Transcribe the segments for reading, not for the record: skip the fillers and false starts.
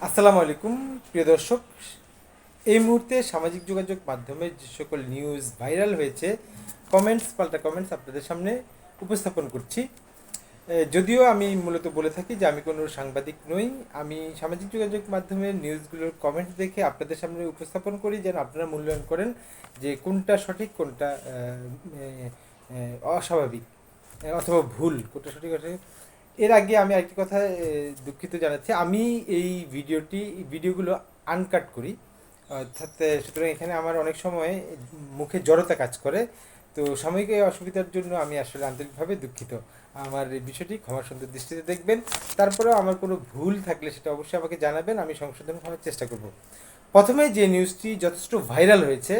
আসসালামু আলাইকুম প্রিয় দর্শক। এই মুহূর্তে সামাজিক যোগাযোগ মাধ্যমে যে সকল নিউজ ভাইরাল হয়েছে, পাল্টা কমেন্টস আপনাদের সামনে উপস্থাপন করছি। যদিও আমি মূলত বলে থাকি যে আমি কোনো সাংবাদিক নই, আমি সামাজিক যোগাযোগ মাধ্যমের নিউজগুলোর কমেন্টস দেখে আপনাদের সামনে উপস্থাপন করি যেন আপনারা মূল্যায়ন করেন যে কোনটা সঠিক, কোনটা অস্বাভাবিক, অথবা ভুল, কোনটা সঠিক অসঠিক। এর আগে আমি আরেকটি কথা দুঃখিত জানাচ্ছি, আমি এই ভিডিওগুলো আনকাট করি, অর্থাৎ সুতরাং এখানে আমার অনেক সময় মুখে জড়তা কাজ করে। তো সাময়িক এই অসুবিধার জন্য আমি আসলে আন্তরিকভাবে দুঃখিত। আমার এই বিষয়টি ক্ষমা সুন্দর দৃষ্টিতে দেখবেন। তারপরেও আমার কোনো ভুল থাকলে সেটা অবশ্যই আমাকে জানাবেন, আমি সংশোধন করার চেষ্টা করব। প্রথমে যে নিউজটি যথেষ্ট ভাইরাল হয়েছে,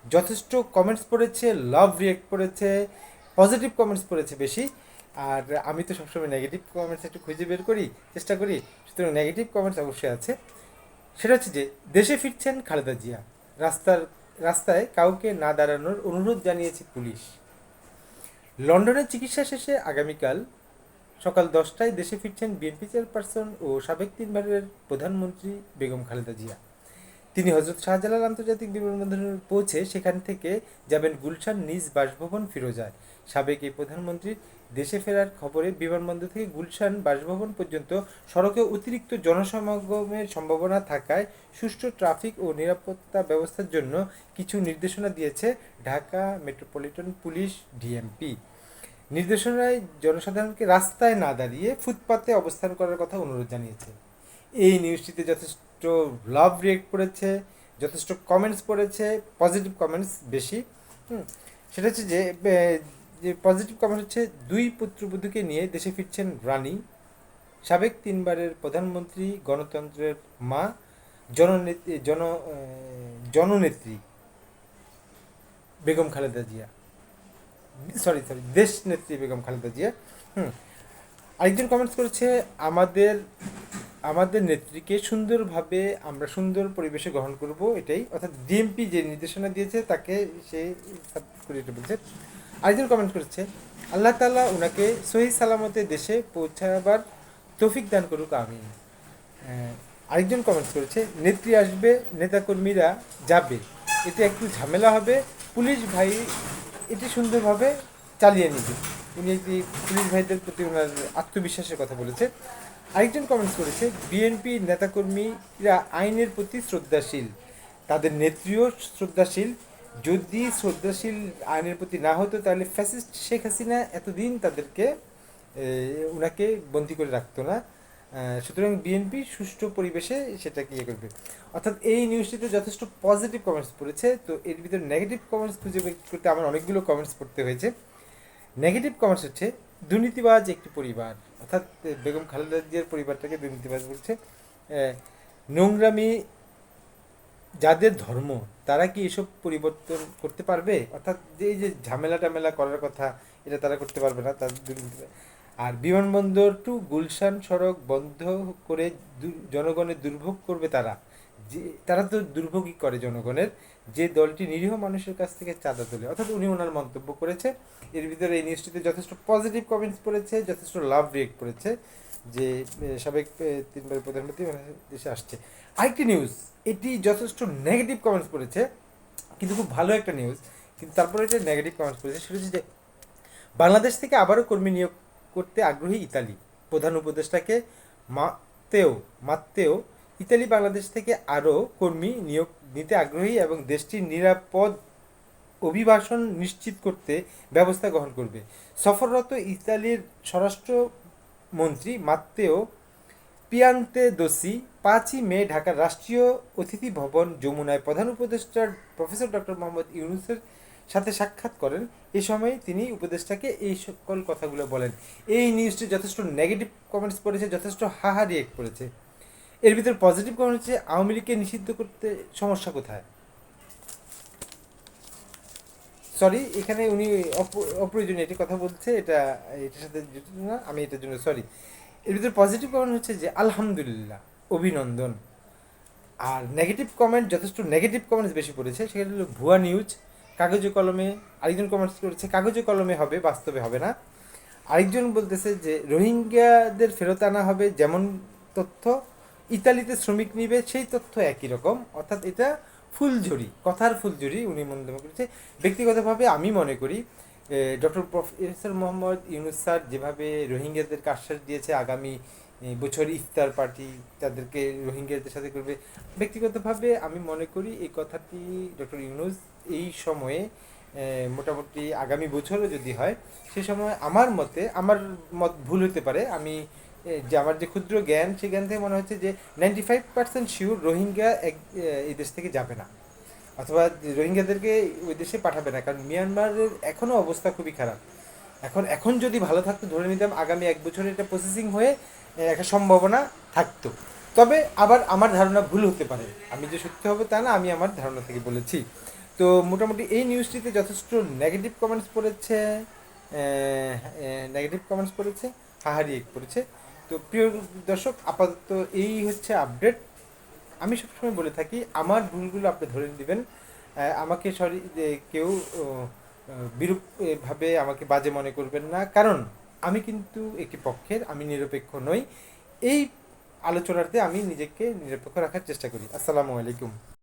যথেষ্ট কমেন্টস পড়েছে, লাভ রিয়েক্ট করেছে, পজিটিভ কমেন্টস পড়েছে বেশি। আর আমি তো সবসময় নেগেটিভ কমেন্টস একটু খুঁজে বের করি, চেষ্টা করি, সুতরাং নেগেটিভ কমেন্টস অবশ্যই আছে। সেটা হচ্ছে যে দেশে ফিরছেন খালেদা জিয়া, রাস্তায় কাউকে না দাঁড়ানোর অনুরোধ জানিয়েছে পুলিশ। লন্ডনের চিকিৎসা শেষে আগামীকাল সকাল 10টায় দেশে ফিরছেন বিএনপি চেয়ারপারসন ও সাবেক 3 বারের প্রধানমন্ত্রী বেগম খালেদা জিয়া। তিনি হজরত শাহজালাল আন্তর্জাতিক বিমানবন্দরে পৌঁছে সেখান থেকে যাবেন গুলশান নিজ বাসভবন ফিরোজায়। সাবেক এই প্রধানমন্ত্রীর দেশে ফেরার খবরে বিমানবন্দর থেকে গুলশান বাসভবন পর্যন্ত সড়কে অতিরিক্ত জনসমাগমের সম্ভাবনা থাকায় সুষ্ঠু ট্রাফিক ও নিরাপত্তা ব্যবস্থার জন্য কিছু নির্দেশনা দিয়েছে ঢাকা মেট্রোপলিটন পুলিশ ডিএমপি। নির্দেশনায় জনসাধারণকে রাস্তায় না দাঁড়িয়ে ফুটপাতে অবস্থান করার কথা অনুরোধ জানিয়েছে। এই নিউজটিতে যথেষ্ট লাভ রিয়েক্ট করেছে, যথেষ্ট কমেন্টস পড়েছে, পজিটিভ কমেন্টস বেশি। সেটা হচ্ছে যে পজিটিভ কমেন্ট হচ্ছে, 2 পুত্রবধূকে নিয়ে দেশে ফিরছেন রানী, সাবেক 3 বারের প্রধানমন্ত্রী, গণতন্ত্রের মা, জননেত্রী জন জননেত্রী বেগম খালেদা জিয়া, সরি সরি দেশ নেত্রী বেগম খালেদা জিয়া। হুম আরেকজন কমেন্টস করেছে, আমাদের আমাদের নেত্রীকে সুন্দরভাবে আমরা সুন্দর পরিবেশে গ্রহণ করব, এটাই, অর্থাৎ ডিএমপি যে নির্দেশনা দিয়েছে তাকে সে এটা বলছে। আরেকজন কমেন্ট করেছে, আল্লাহ তাআলা ওনাকে সহি সালামতে দেশে পৌঁছাবার তৌফিক দান করুক, আমিন। আরেকজন কমেন্টস করেছে, নেত্রী আসবে, নেতাকর্মীরা যাবে, এতে একটু ঝামেলা হবে, পুলিশ ভাই এটি সুন্দরভাবে চালিয়ে নেবে। উনি একটি পুলিশ ভাইদের প্রতি ওনার আত্মবিশ্বাসের কথা বলেছে। আরেকজন কমেন্টস করেছে, বিএনপি নেতাকর্মীরা আইনের প্রতি শ্রদ্ধাশীল, তাদের নেত্রীও শ্রদ্ধাশীল। যদি শ্রদ্ধাশীল আইনের প্রতি না হতো তাহলে ফ্যাসিস্ট শেখ হাসিনা এতদিন তাদেরকে ওনাকে বন্দি করে রাখতো না। সুতরাং বিএনপি সুষ্ঠু পরিবেশে সেটাকে ইয়ে করবে। অর্থাৎ এই নিউজটিতে যথেষ্ট পজিটিভ কমেন্টস পড়েছে। তো এর ভিতরে নেগেটিভ কমেন্টস খুঁজে বের করতে আমার অনেকগুলো কমেন্টস পড়তে হয়েছে। নেগেটিভ কমেন্টস হচ্ছে, দুর্নীতিবাজ একটি পরিবার, অর্থাৎ বেগম খালেদা জিয়ার পরিবারটাকে দুর্নীতিবাজ বলছে। নোংরামি যাদের ধর্ম, তারা কি এসব পরিবর্তন করতে পারবে? অর্থাৎ যে এই যে ঝামেলা টামেলা করার কথা, এটা তারা করতে পারবে না, তাদের দুর্নীতি। আর বিমানবন্দর টু গুলশান সড়ক বন্ধ করে জনগণের দুর্ভোগ করবে তারা, যে তারা তো দুর্ভোগই করে জনগণের, যে দলটি নিরীহ মানুষের কাছ থেকে চাঁদা তোলে। অর্থাৎ উনি ওনার মন্তব্য করেছে। এর ভিতরে এই নিউজটিতে যথেষ্ট পজিটিভ কমেন্টস পড়েছে, যথেষ্ট লাভ রিয়েক্ট করেছে যে সাবেক 3 বারের প্রধানমন্ত্রী দেশে আসছে। আরেকটি নিউজ, এটি যথেষ্ট নেগেটিভ কমেন্টস পড়েছে, কিন্তু খুব ভালো একটা নিউজ, কিন্তু তারপরে এটা নেগেটিভ কমেন্টস পড়েছে। সেটা হচ্ছে যে বাংলাদেশ থেকে আবারও কর্মী নিয়োগ করতে আগ্রহী ইতালি, প্রধান উপদেষ্টাকে মাত্তেও ইতালি বাংলাদেশ থেকে আরও কর্মী নিয়োগ নিতে আগ্রহী এবং দেশটির নিরাপদ অভিবাসন নিশ্চিত করতে ব্যবস্থা গ্রহণ করবে। সফররত ইতালির স্বরাষ্ট্রমন্ত্রী মাত্তেও পিয়ান্তেদোসি 5ই মে ঢাকার রাষ্ট্রীয় অতিথি ভবন যমুনায় প্রধান উপদেষ্টার প্রফেসর ডক্টর মোহাম্মদ ইউনূসের সাথে সাক্ষাৎ করেন। এ সময় তিনি উপদেষ্টাকে এই সকল কথাগুলো বলেন। এই নিউজটি যথেষ্ট নেগেটিভ কমেন্টস পড়েছে, যথেষ্ট হাহা রিয়েক্ট করেছে। এর ভিতরে পজিটিভ কমেন্ট হচ্ছে, আওয়ামী লীগকে নিষিদ্ধ করতে সমস্যা কোথায়? সরি, এখানে উনি অপ্রয়োজনীয় একটি কথা বলছে, এটার সাথে জড়িত না, আমি এটার জন্য সরি। এর ভিতরে পজিটিভ কমেন্ট হচ্ছে যে আলহামদুলিল্লাহ, অভিনন্দন। আর নেগেটিভ কমেন্ট, যথেষ্ট নেগেটিভ কমেন্টস বেশি পড়েছে, সেটা হলো ভুয়া নিউজ, কাগজে কলমে। আরেকজন কমেন্টস করেছে, কাগজে কলমে হবে, বাস্তবে হবে না। আরেকজন বলতেছে যে রোহিঙ্গাদের ফেরত আনা হবে যেমন তথ্য, ইতালিতে শ্রমিক নিবে সেই তথ্য একই রকম, অর্থাৎ এটা ফুলঝুরি, কথার ফুলঝুরি উনি মন্তব্য করেছে। ব্যক্তিগতভাবে আমি মনে করি doctor professor Mohammad Yunus sir যেভাবে রোহিঙ্গাদেরকে আশ্বাস দিয়েছে আগামী বছর ইফতার পার্টি তাদেরকে রোহিঙ্গাদের সাথে করবে, ব্যক্তিগতভাবে আমি মনে করি এই কথাটি ডক্টর ইউনুস এই সময়ে মোটামুটি আগামী বছরও যদি হয় সে সময় আমার মতে, আমার মত ভুল হতে পারে, আমি যে আমার যে ক্ষুদ্র জ্ঞান সেই জ্ঞান থেকে মনে হচ্ছে যে 95% শিওর রোহিঙ্গা এই দেশ থেকে যাবে না, অথবা রোহিঙ্গাদেরকে ওই দেশে পাঠাবে না, কারণ মিয়ানমারের এখনও অবস্থা খুবই খারাপ। এখন যদি ভালো থাকতো ধরে নিতাম আগামী এক বছরে এটা প্রসেসিং হয়ে একটা সম্ভাবনা থাকতো। তবে আবার আমার ধারণা ভুল হতে পারে, আমি যে সত্যি হবে তা না, আমি আমার ধারণা থেকে বলেছি। তো মোটামুটি এই নিউজটিতে যথেষ্ট নেগেটিভ কমেন্টস পড়েছে, হাহারি এক পড়েছে। তো প্রিয় দর্শক, আপাতত এই হচ্ছে আপডেট। আমি সবসময় বলে থাকি আমার ভুলগুলো আপনি ধরে নেবেন, আমাকে সরি কেউ বিরূপভাবে আমাকে বাজে মনে করবেন না, কারণ আমি কিন্তু একটি পক্ষের, আমি নিরপেক্ষ নই। এই আলোচনাতে আমি নিজেকে নিরপেক্ষ রাখার চেষ্টা করি। আসসালামু আলাইকুম।